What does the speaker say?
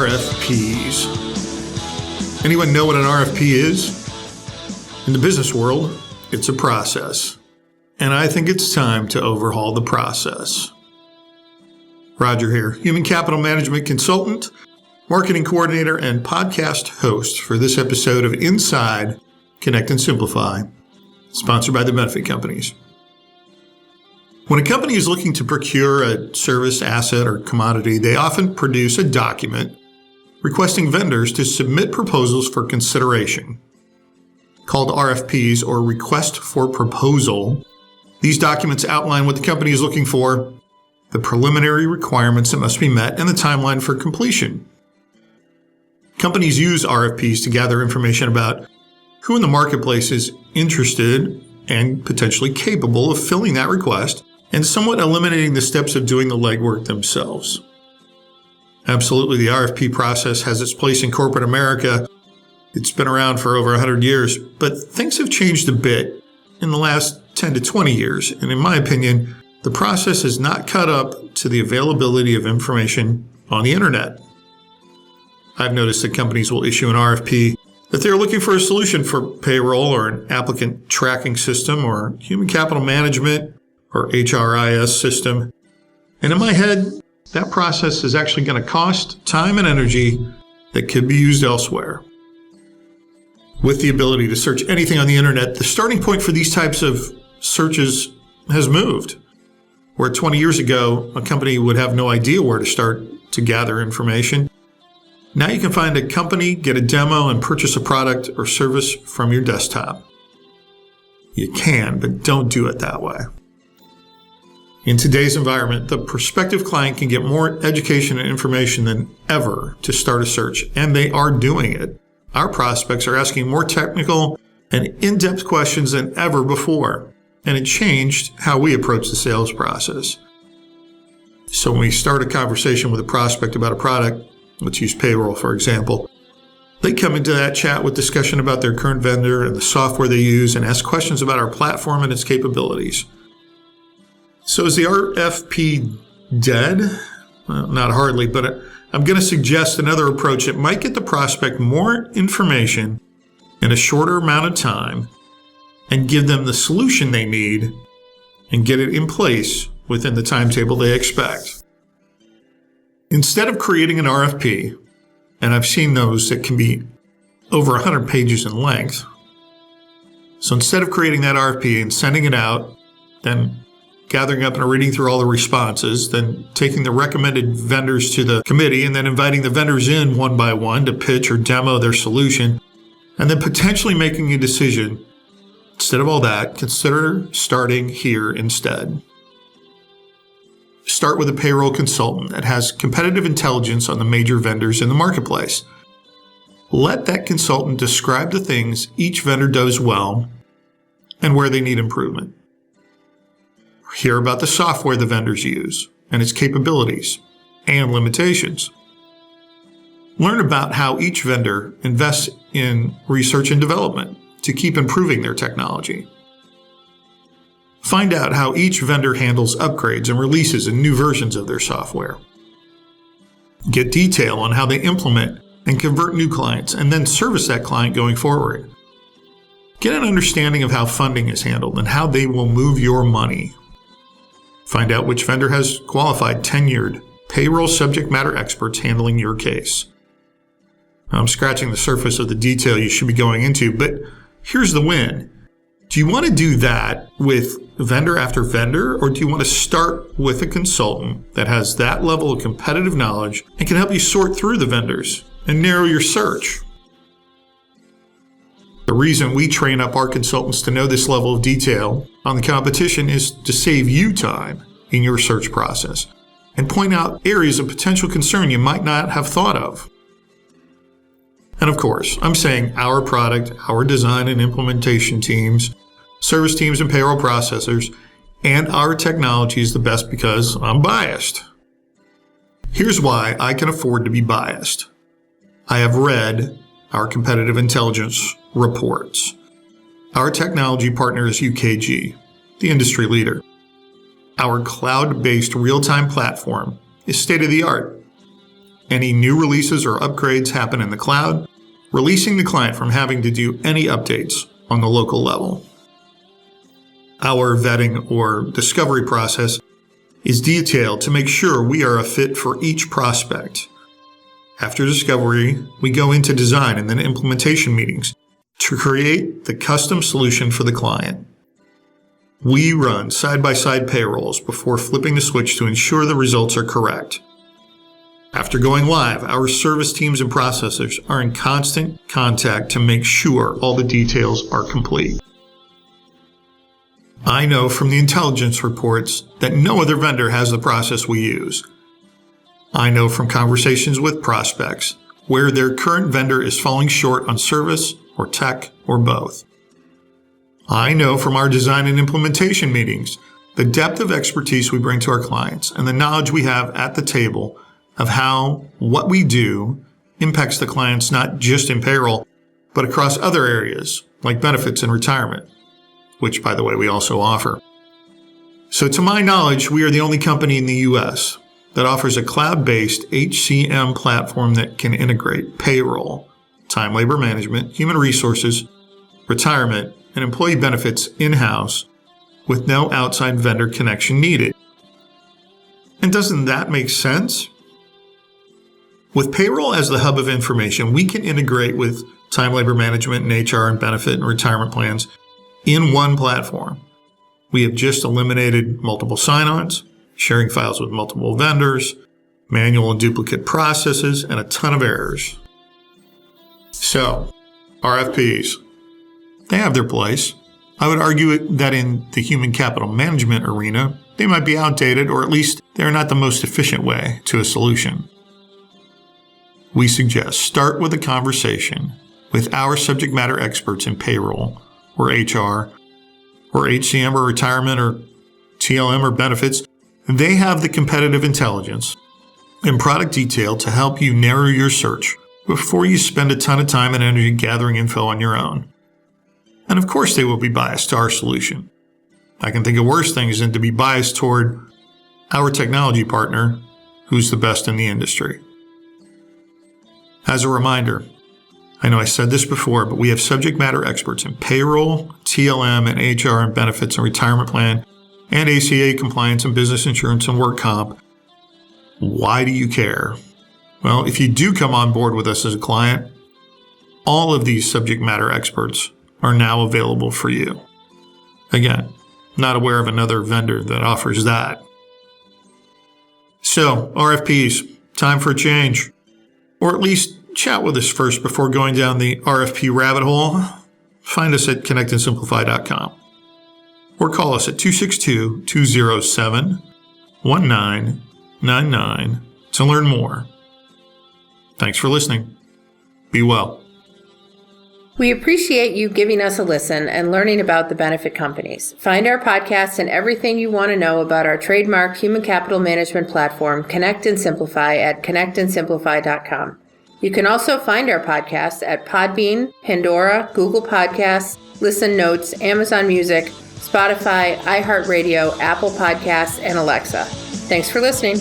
RFPs. Anyone know what an RFP is? In the business world, it's a process. And I think it's time to overhaul the process. Roger here, Human Capital Management Consultant, Marketing Coordinator, and podcast host for this episode of Inside Connect and Simplify, sponsored by the benefit companies. When a company is looking to procure a service, asset, or commodity, they often produce a document requesting vendors to submit proposals for consideration. Called RFPs, or Request for Proposal, these documents outline what the company is looking for, the preliminary requirements that must be met, and the timeline for completion. Companies use RFPs to gather information about who in the marketplace is interested and potentially capable of filling that request, and somewhat eliminating the steps of doing the legwork themselves. Absolutely, the RFP process has its place in corporate America. It's been around for over 100 years, but things have changed a bit in the last 10 to 20 years, and in my opinion, the process has not caught up to the availability of information on the internet. I've noticed that companies will issue an RFP that they're looking for a solution for payroll or an applicant tracking system or human capital management or HRIS system. And in my head, that process is actually going to cost time and energy that could be used elsewhere. With the ability to search anything on the internet, the starting point for these types of searches has moved. Where 20 years ago, a company would have no idea where to start to gather information. Now you can find a company, get a demo, and purchase a product or service from your desktop. You can, but don't do it that way. In today's environment, the prospective client can get more education and information than ever to start a search, and they are doing it. Our prospects are asking more technical and in-depth questions than ever before, and it changed how we approach the sales process. So when we start a conversation with a prospect about a product, let's use payroll for example, they come into that chat with discussion about their current vendor and the software they use and ask questions about our platform and its capabilities. So is the RFP dead? Well, not hardly, but I'm going to suggest another approach that might get the prospect more information in a shorter amount of time and give them the solution they need and get it in place within the timetable they expect. Instead of creating an RFP, and I've seen those that can be over 100 pages in length, so instead of creating that RFP and sending it out, then gathering up and reading through all the responses, then taking the recommended vendors to the committee, and then inviting the vendors in one by one to pitch or demo their solution, and then potentially making a decision. Instead of all that, consider starting here instead. Start with a payroll consultant that has competitive intelligence on the major vendors in the marketplace. Let that consultant describe the things each vendor does well and where they need improvement. Hear about the software the vendors use and its capabilities and limitations. Learn about how each vendor invests in research and development to keep improving their technology. Find out how each vendor handles upgrades and releases and new versions of their software. Get detail on how they implement and convert new clients and then service that client going forward. Get an understanding of how funding is handled and how they will move your money. Find out which vendor has qualified, tenured payroll subject matter experts handling your case. Now, I'm scratching the surface of the detail you should be going into, but here's the win. Do you want to do that with vendor after vendor, or do you want to start with a consultant that has that level of competitive knowledge and can help you sort through the vendors and narrow your search? The reason we train up our consultants to know this level of detail on the competition is to save you time in your search process and point out areas of potential concern you might not have thought of. And of course, I'm saying our product, our design and implementation teams, service teams and payroll processors, and our technology is the best because I'm biased. Here's why I can afford to be biased. I have read our competitive intelligence reports. Our technology partner is UKG, the industry leader. Our cloud-based real-time platform is state-of-the-art, Any new releases or upgrades happen in the cloud, releasing the client from having to do any updates on the local level. Our vetting or discovery process is detailed to make sure we are a fit for each prospect. After discovery, we go into design and then implementation meetings to create the custom solution for the client. We run side-by-side payrolls before flipping the switch to ensure the results are correct. After going live, our service teams and processors are in constant contact to make sure all the details are complete. I know from the intelligence reports that no other vendor has the process we use. I know from conversations with prospects where their current vendor is falling short on service or tech or both. I know from our design and implementation meetings the depth of expertise we bring to our clients and the knowledge we have at the table of how what we do impacts the clients not just in payroll, but across other areas like benefits and retirement, which, by the way, we also offer. So to my knowledge, we are the only company in the U.S. that offers a cloud-based HCM platform that can integrate payroll, time labor management, human resources, retirement, and employee benefits in-house with no outside vendor connection needed. And doesn't that make sense? With payroll as the hub of information, we can integrate with time labor management and HR and benefit and retirement plans in one platform. We have just eliminated multiple sign-ons, sharing files with multiple vendors, manual and duplicate processes, and a ton of errors. So, RFPs, they have their place. I would argue that in the human capital management arena, they might be outdated, or at least they're not the most efficient way to a solution. We suggest start with a conversation with our subject matter experts in payroll, or HR, or HCM, or retirement, or TLM, or benefits. They have the competitive intelligence and product detail to help you narrow your search before you spend a ton of time and energy gathering info on your own. And of course, they will be biased to our solution. I can think of worse things than to be biased toward our technology partner, who's the best in the industry. As a reminder, I know I said this before, but we have subject matter experts in payroll, TLM, and HR and benefits and retirement plan, and ACA compliance and business insurance and work comp. Why do you care? Well, if you do come on board with us as a client, all of these subject matter experts are now available for you. Again, not aware of another vendor that offers that. So, RFPs, time for a change. Or at least chat with us first before going down the RFP rabbit hole. Find us at connectandsimplify.com. Or call us at 262-207-1999 to learn more. Thanks for listening. Be well. We appreciate you giving us a listen and learning about the benefit companies. Find our podcast and everything you want to know about our trademark human capital management platform, Connect and Simplify, at connectandsimplify.com. You can also find our podcast at Podbean, Pandora, Google Podcasts, Listen Notes, Amazon Music, Spotify, iHeartRadio, Apple Podcasts, and Alexa. Thanks for listening.